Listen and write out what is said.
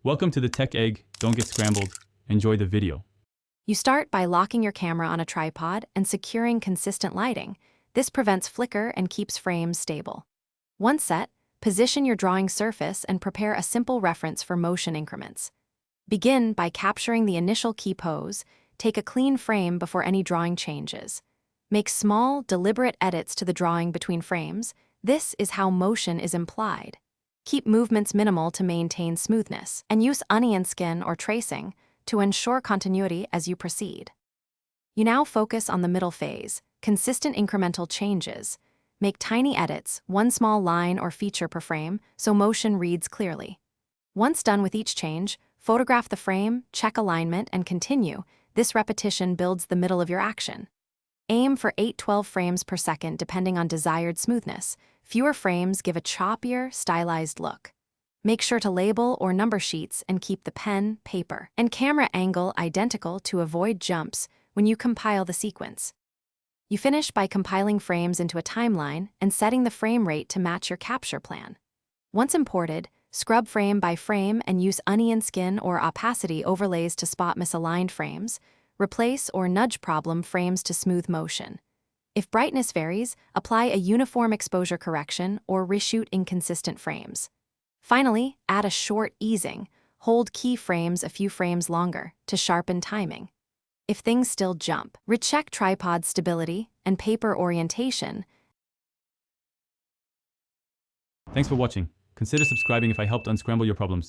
Welcome to the Tech Egg. Don't get scrambled. Enjoy the video. You start by locking your camera on a tripod and securing consistent lighting. This prevents flicker and keeps frames stable. Once set, position your drawing surface and prepare a simple reference for motion increments. Begin by capturing the initial key pose. Take a clean frame before any drawing changes. Make small, deliberate edits to the drawing between frames. This is how motion is implied. Keep movements minimal to maintain smoothness, and use onion skin or tracing to ensure continuity as you proceed. You now focus on the middle phase, consistent incremental changes. Make tiny edits, one small line or feature per frame, so motion reads clearly. Once done with each change, photograph the frame, check alignment, and continue. This repetition builds the middle of your action. Aim for 8-12 frames per second depending on desired smoothness. Fewer frames give a choppier, stylized look. Make sure to label or number sheets and keep the pen, paper, and camera angle identical to avoid jumps when you compile the sequence. You finish by compiling frames into a timeline and setting the frame rate to match your capture plan. Once imported, scrub frame by frame and use onion skin or opacity overlays to spot misaligned frames. Replace or nudge problem frames to smooth motion. If brightness varies, apply a uniform exposure correction or reshoot inconsistent frames. Finally, add a short easing. Hold key frames a few frames longer to sharpen timing. If things still jump, recheck tripod stability and paper orientation. Thanks for watching. Consider subscribing if I helped unscramble your problems.